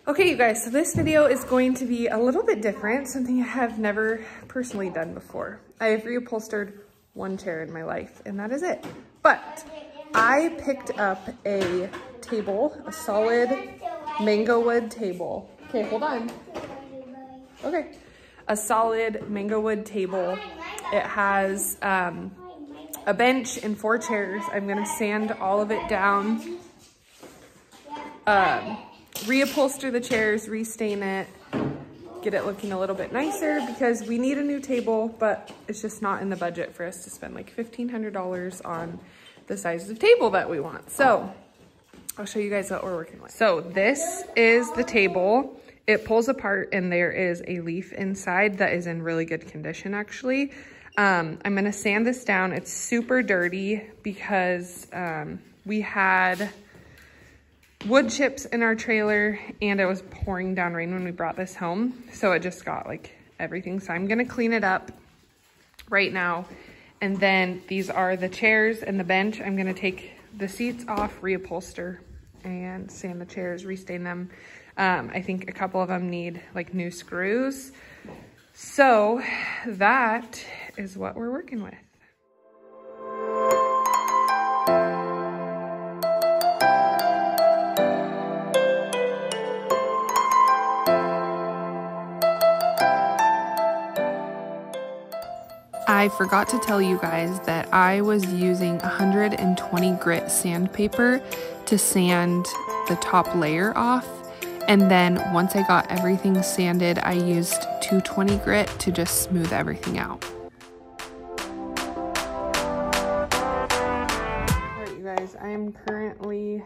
Okay, you guys, so this video is going to be a little bit different, something I have never personally done before. I have reupholstered one chair in my life, and that is it. But I picked up a table, a solid mango wood table. Okay, hold on. Okay, a solid mango wood table. It has a bench and 4 chairs. I'm gonna sand all of it down. Reupholster the chairs, restain it, get it looking a little bit nicer because we need a new table, but it's just not in the budget for us to spend like $1,500 on the size of table that we want. So I'll show you guys what we're working with. So this is the table. It pulls apart and there is a leaf inside that is in really good condition actually. I'm gonna sand this down. It's super dirty because we had wood chips in our trailer and it was pouring down rain when we brought this home. So it just got like everything. So I'm gonna clean it up right now. And then these are the chairs and the bench. I'm gonna take the seats off, reupholster and sand the chairs, restain them. I think a couple of them need like new screws. So that is what we're working with. I forgot to tell you guys that I was using 120 grit sandpaper to sand the top layer off. And then once I got everything sanded, I used 220 grit to just smooth everything out. All right, you guys, I am currently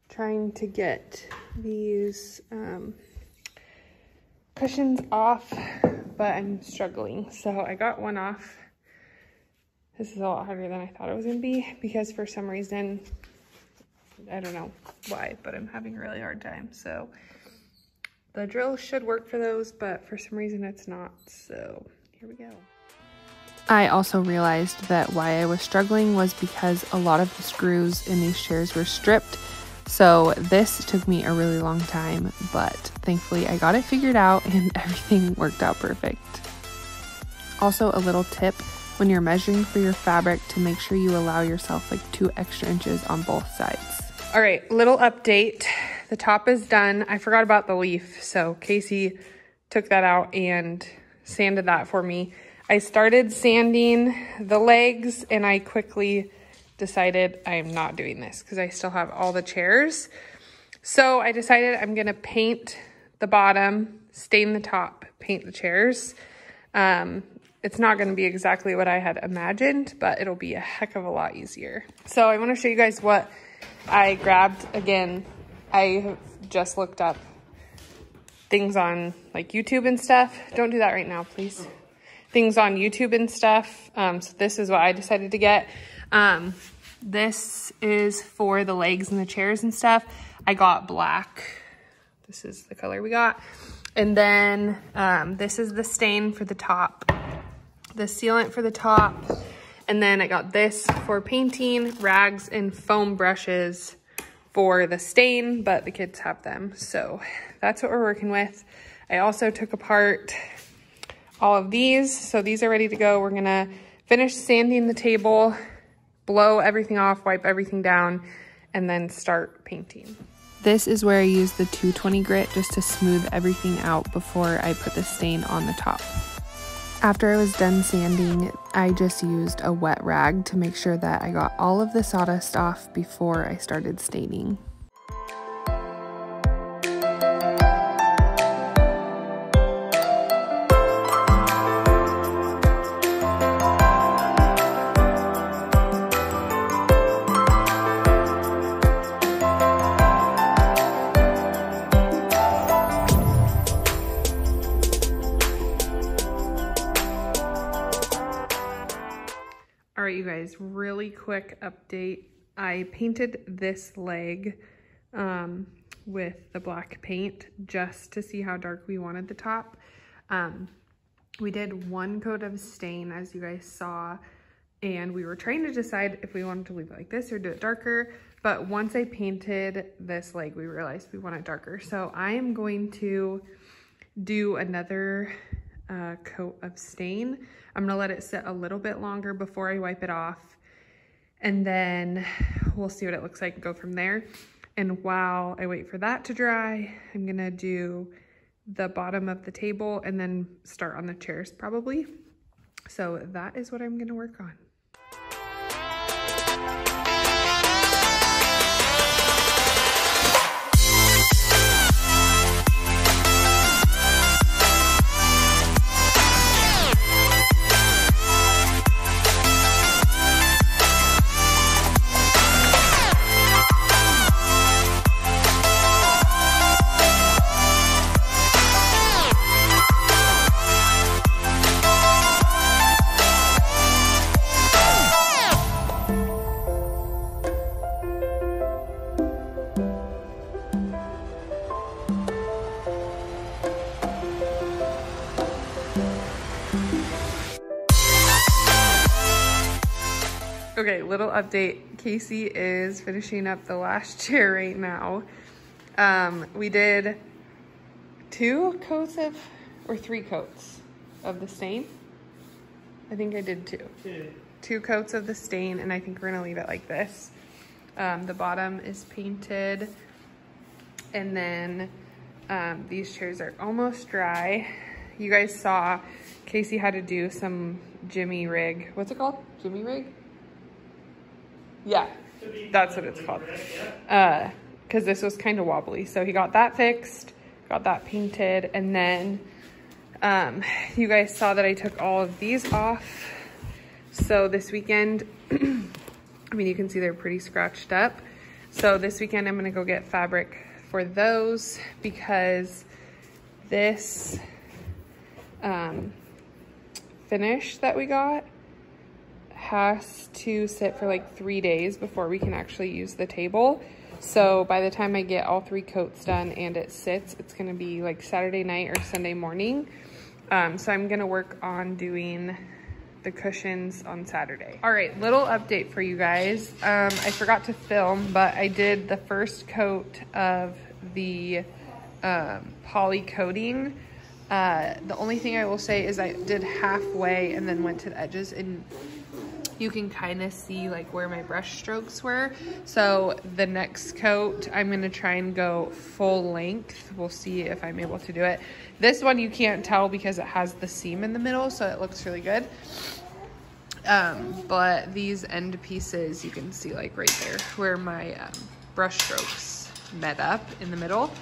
trying to get these cushions off, but I'm struggling. So I got one off. This is a lot harder than I thought it was gonna be because for some reason, I don't know why, but I'm having a really hard time. So the drill should work for those, but for some reason it's not. So here we go. I also realized that why I was struggling was because a lot of the screws in these chairs were stripped. So this took me a really long time, but thankfully I got it figured out and everything worked out perfect. Also a little tip, when you're measuring for your fabric, to make sure you allow yourself like 2 extra inches on both sides. All right, little update. The top is done. I forgot about the leaf, so Casey took that out and sanded that for me. I started sanding the legs and I quickly decided I am not doing this because I still have all the chairs. So I decided I'm gonna paint the bottom, stain the top, paint the chairs. It's not gonna be exactly what I had imagined, but it'll be a heck of a lot easier. So I wanna show you guys what I grabbed. Again, I have just looked up things on like YouTube and stuff. Don't do that right now, please. Things on YouTube and stuff. So this is what I decided to get. This is for the legs and the chairs and stuff. I got black. This is the color we got. And then this is the stain for the top, the sealant for the top. And then I got this for painting, rags and foam brushes for the stain, but the kids have them. So that's what we're working with. I also took apart all of these. So these are ready to go. We're gonna finish sanding the table, blow everything off, wipe everything down, and then start painting. This is where I use the 220 grit just to smooth everything out before I put the stain on the top. After I was done sanding, I just used a wet rag to make sure that I got all of the sawdust off before I started staining. All right, you guys, really quick update. I painted this leg with the black paint just to see how dark we wanted the top. We did 1 coat of stain, as you guys saw, and we were trying to decide if we wanted to leave it like this or do it darker. But once I painted this leg, we realized we want it darker. So I am going to do another coat of stain. I'm gonna let it sit a little bit longer before I wipe it off. And then we'll see what it looks like and go from there. And while I wait for that to dry, I'm gonna do the bottom of the table and then start on the chairs probably. So that is what I'm gonna work on. Okay, little update. Casey is finishing up the last chair right now. We did 2 coats of, or 3 coats of the stain. I think I did 2. 2 coats of the stain, and I think we're gonna leave it like this. The bottom is painted, and then these chairs are almost dry. You guys saw Casey had to do some Jimmy rig. What's it called? Jimmy rig? Yeah, that's what it's called. Because this was kind of wobbly. So he got that fixed, got that painted, and then you guys saw that I took all of these off. So this weekend, I mean, you can see they're pretty scratched up. So this weekend I'm gonna go get fabric for those because this finish that we got has to sit for like 3 days before we can actually use the table. So by the time I get all 3 coats done and it sits, it's gonna be like Saturday night or Sunday morning. So I'm gonna work on doing the cushions on Saturday. All right, little update for you guys. I forgot to film, but I did the first coat of the poly coating. The only thing I will say is I did halfway and then went to the edges, and you can kind of see like where my brush strokes were. So the next coat, I'm gonna try and go full length. We'll see if I'm able to do it. This one you can't tell because it has the seam in the middle, so it looks really good. But these end pieces, you can see like right there where my brush strokes met up in the middle.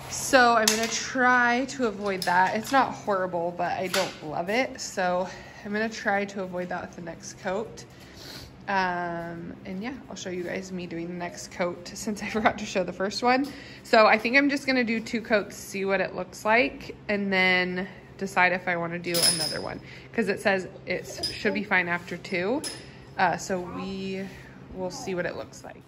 So I'm gonna try to avoid that. It's not horrible, but I don't love it. So I'm gonna try to avoid that with the next coat. And yeah, I'll show you guys me doing the next coat since I forgot to show the first one. So I think I'm just gonna do 2 coats, see what it looks like, and then decide if I wanna do another one. Because it says it should be fine after 2. So we will see what it looks like.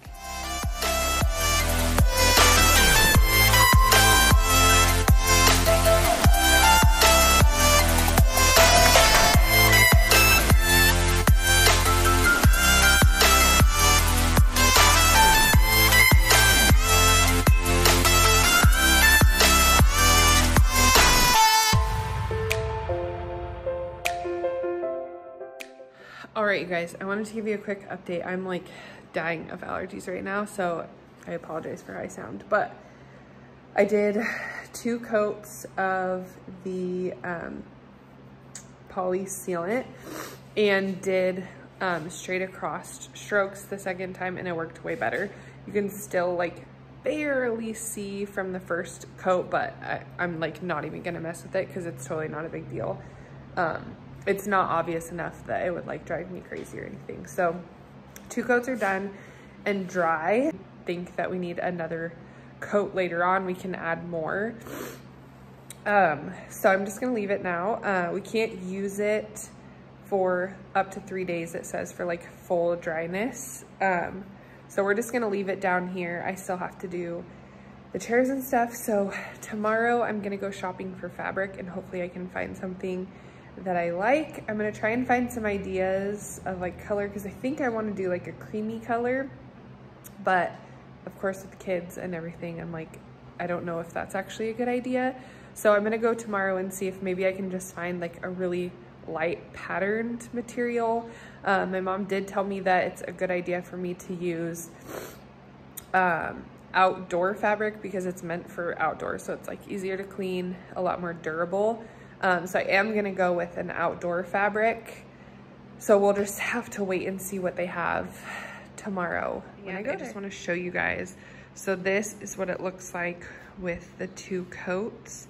All right, you guys, I wanted to give you a quick update. I'm like dying of allergies right now, so I apologize for how I sound, but I did 2 coats of the poly sealant and did straight across strokes the second time, and it worked way better. You can still like barely see from the first coat, but I'm like not even gonna mess with it because it's totally not a big deal. It's not obvious enough that it would like drive me crazy or anything. So 2 coats are done and dry. I think that we need another coat later on. We can add more. So I'm just gonna leave it now. We can't use it for up to 3 days, it says, for like full dryness. So we're just gonna leave it down here. I still have to do the chairs and stuff. So tomorrow I'm gonna go shopping for fabric and hopefully I can find something that I like. I'm gonna try and find some ideas of like color because I think I want to do like a creamy color, But of course with the kids and everything, I'm like, I don't know if that's actually a good idea. So I'm gonna go tomorrow and see if maybe I can just find like a really light patterned material. My mom did tell me that it's a good idea for me to use outdoor fabric because it's meant for outdoors. So it's like easier to clean, a lot more durable. So I am gonna go with an outdoor fabric. So we'll just have to wait and see what they have tomorrow. And I just wanna show you guys. So this is what it looks like with the two coats.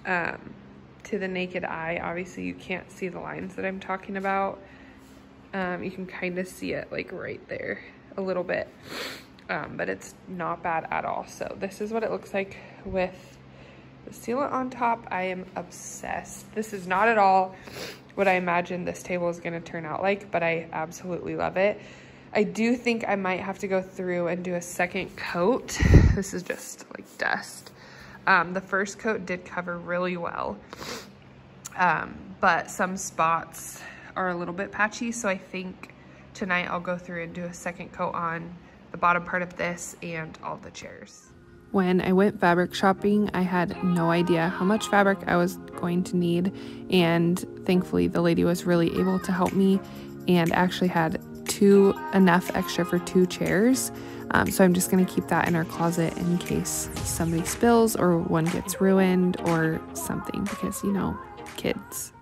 To the naked eye, obviously you can't see the lines that I'm talking about. You can kind of see it like right there a little bit, but it's not bad at all. So this is what it looks like with the sealant on top. I am obsessed. This is not at all what I imagined this table is going to turn out like, but I absolutely love it. I do think I might have to go through and do a second coat. This is just like dust. The first coat did cover really well, but some spots are a little bit patchy. So I think tonight I'll go through and do a second coat on the bottom part of this and all the chairs. When I went fabric shopping, I had no idea how much fabric I was going to need. And thankfully the lady was really able to help me and actually had enough extra for 2 chairs. So I'm just gonna keep that in our closet in case somebody spills or one gets ruined or something, because you know, kids.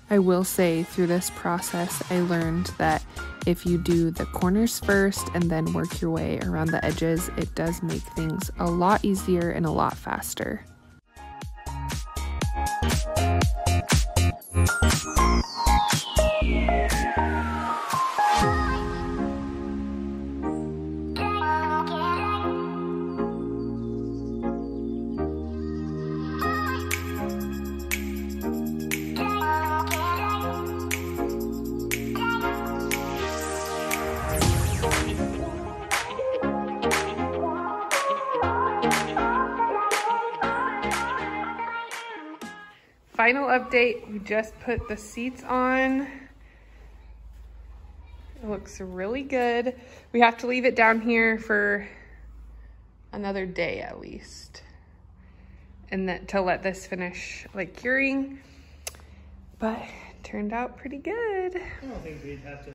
I will say through this process, I learned that if you do the corners first and then work your way around the edges, it does make things a lot easier and a lot faster. Final update, we just put the seats on. It looks really good. We have to leave it down here for another day at least, and then to let this finish like curing, but it turned out pretty good. I don't think we'd have to